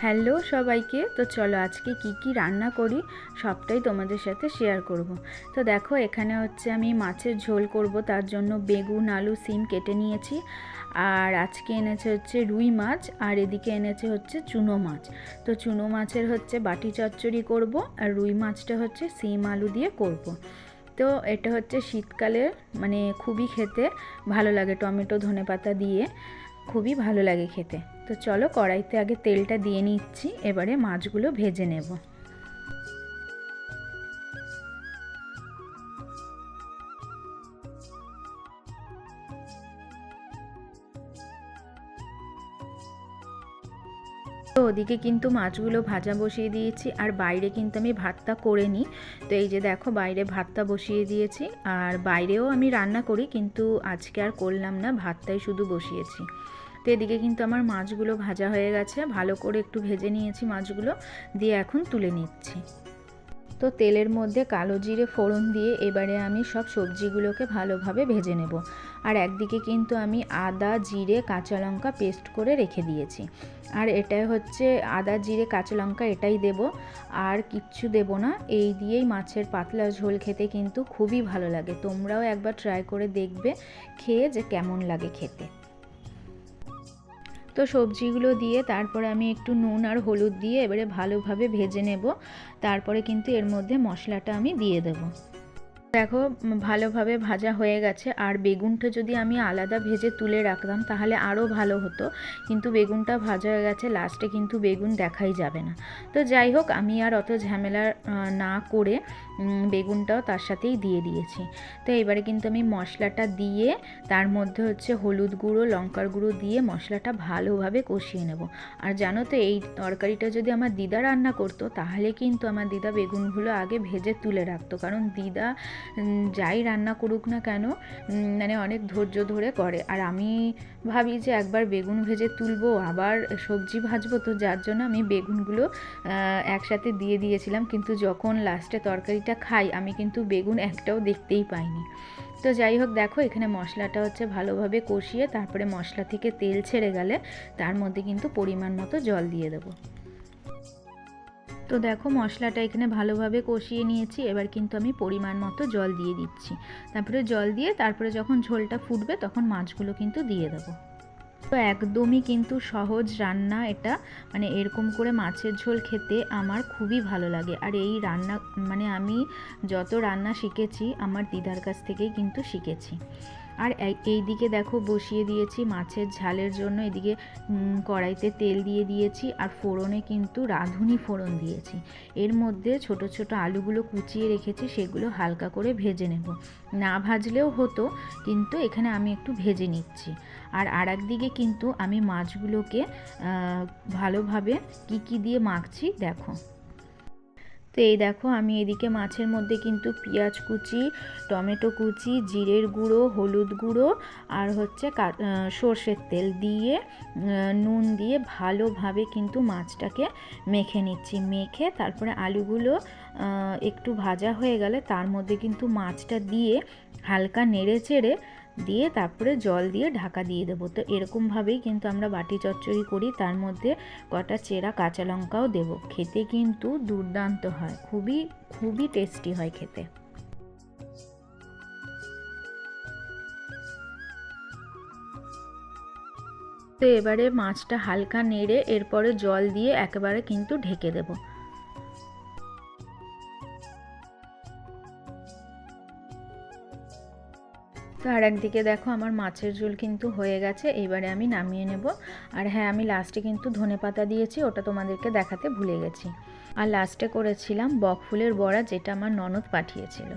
Hello সবাইকে। তো চলো আজকে কি রান্না করি সবটাই তোমাদের সাথে শেয়ার করব। তো দেখো এখানে হচ্ছে আমি মাছের ঝোল করব, তার জন্য বেগুন আলু সিম কেটে নিয়েছি। আর আজকে এনেছে হচ্ছে রুই মাছ, আর এদিকে এনেছে হচ্ছে চুনো মাছ। তো চুনো মাছের হচ্ছে বাটি চচ্চড়ি করব, আর রুই মাছটা হচ্ছে সিম আলু দিয়ে করব। তো এটা হচ্ছে শীতকালে মানে খুবই খেতে ভালো লাগে, টমেটো ধনেপাতা দিয়ে খুবই ভালো লাগে খেতে। তো চলো কড়াইতে আগে তেলটা দিয়ে নিচ্ছি, এবারে মাছগুলো ভেজে নেব। তো ওদিকে কিন্তু মাছগুলো ভাজা বসিয়ে দিয়েছি, আর বাইরে কিন্তু আমি ভাতটা করে নিই। তো এই যে দেখো বাইরে ভাতটা বসিয়ে দিয়েছি, আর বাইরেও আমি রান্না করি কিন্তু আজকে আর করলাম না, ভাতটাই শুধু বসিয়েছি। তো এদিকে কিন্তু আমার মাছগুলো ভাজা হয়ে গেছে, ভালো করে একটু ভেজে নিয়েছি মাছগুলো, দিয়ে এখন তুলে নিচ্ছি। তো তেলের মধ্যে কালো জিরে ফোড়ন দিয়ে এবারে আমি সব সবজিগুলোকে ভালোভাবে ভেজে নেব। আর একদিকে কিন্তু আমি আদা জিরে কাঁচা লঙ্কা পেস্ট করে রেখে দিয়েছি। আর এটাই হচ্ছে আদা জিরে কাঁচা লঙ্কা, এটাই দেব, আর কিচ্ছু দেব না। এই দিয়েই মাছের পাতলা ঝোল খেতে কিন্তু খুবই ভালো লাগে। তোমরাও একবার ট্রাই করে দেখবে খেয়ে যে কেমন লাগে খেতে। তো সবজিগুলো দিয়ে তারপরে আমি একটু নুন আর হলুদ দিয়ে এবারে ভালোভাবে ভেজে নেব। তারপরে কিন্তু এর মধ্যে মশলাটা আমি দিয়ে দেবো। দেখো ভালোভাবে ভাজা হয়ে গেছে, আর বেগুনটা যদি আমি আলাদা ভেজে তুলে রাখতাম তাহলে আরও ভালো হতো, কিন্তু বেগুনটা ভাজা হয়ে গেছে, লাস্টে কিন্তু বেগুন দেখাই যাবে না। তো যাই হোক, আমি আর অত ঝামেলা না করে বেগুনটাও তার সাথেই দিয়ে দিয়েছি। তো এবারে কিন্তু আমি মশলাটা দিয়ে তার মধ্যে হচ্ছে হলুদ গুঁড়ো লঙ্কার গুঁড়ো দিয়ে মশলাটা ভালোভাবে কষিয়ে নেব। আর জানো তো এই তরকারিটা যদি আমার দিদা রান্না করতো তাহলে কিন্তু আমার দিদা বেগুনগুলো আগে ভেজে তুলে রাখতো, কারণ দিদা যাই রান্না করুক না কেন মানে অনেক ধৈর্য ধরে করে। আর আমি ভাবি যে একবার বেগুন ভেজে তুলবো আবার সবজি ভাজবো, তো যার জন্য আমি বেগুনগুলো একসাথে দিয়ে দিয়েছিলাম, কিন্তু যখন লাস্টে তরকারিটা খাই আমি কিন্তু বেগুন একটাও দেখতেই পাইনি। তো যাই হোক, দেখো এখানে মশলাটা হচ্ছে ভালোভাবে কষিয়ে তারপরে মশলা থেকে তেল ছেড়ে গেলে তার মধ্যে কিন্তু পরিমাণ মতো জল দিয়ে দেবো। তো দেখো মশলাটা এখানে ভালোভাবে কষিয়ে নিয়েছি, এবার কিন্তু আমি পরিমাণ মতো জল দিয়ে দিচ্ছি। তারপরে জল দিয়ে তারপরে যখন ঝোলটা ফুটবে তখন মাছগুলো কিন্তু দিয়ে দেবো। তো একদমই কিন্তু সহজ রান্না এটা, মানে এরকম করে মাছের ঝোল খেতে আমার খুবই ভালো লাগে। আর এই রান্না মানে আমি যত রান্না শিখেছি আমার দিদার কাছ থেকেই কিন্তু শিখেছি। আর এই দিকে দেখো বসিয়ে দিয়েছি মাছের ঝালের জন্য, এদিকে কড়াইতে তেল দিয়ে দিয়েছি, আর ফোড়নে কিন্তু রাঁধুনি ফোড়ন দিয়েছি। এর মধ্যে ছোট ছোট আলুগুলো কুচিয়ে রেখেছি, সেগুলো হালকা করে ভেজে নেব। না ভাজলেও হতো, কিন্তু এখানে আমি একটু ভেজে নিচ্ছি। আর একদিকে কিন্তু আমি মাছগুলোকে ভালোভাবে কি দিয়ে মাখছি দেখো। তো এই দেখো আমি এদিকে মাছের মধ্যে কিন্তু পেঁয়াজ কুচি টমেটো কুচি জিরের গুঁড়ো হলুদ গুঁড়ো আর হচ্ছে সর্ষের তেল দিয়ে নুন দিয়ে ভালোভাবে কিন্তু মাছটাকে মেখে নিচ্ছি। মেখে তারপরে আলুগুলো একটু ভাজা হয়ে গেলে তার মধ্যে কিন্তু মাছটা দিয়ে হালকা নেড়ে চেড়ে দিয়ে তারপরে জল দিয়ে ঢাকা দিয়ে দেবো। তো এরকমভাবেই কিন্তু আমরা বাটি চচ্চড়ি করি, তার মধ্যে কটা চেরা কাঁচা লঙ্কাও দেবো। খেতে কিন্তু দুর্দান্ত হয়, খুবই খুবই টেস্টি হয় খেতে। তো এবারে মাছটা হালকা নেড়ে এরপরে জল দিয়ে একেবারে কিন্তু ঢেকে দেবো। তো আর একদিকে দেখো আমার মাছের ঝোল কিন্তু হয়ে গেছে, এবারে আমি নামিয়ে নেব। আর হ্যাঁ, আমি লাস্টে কিন্তু ধনেপাতা দিয়েছি, ওটা তোমাদেরকে দেখাতে ভুলে গেছি। আর লাস্টে করেছিলাম বকফুলের বড়া, যেটা আমার ননদ পাঠিয়েছিল।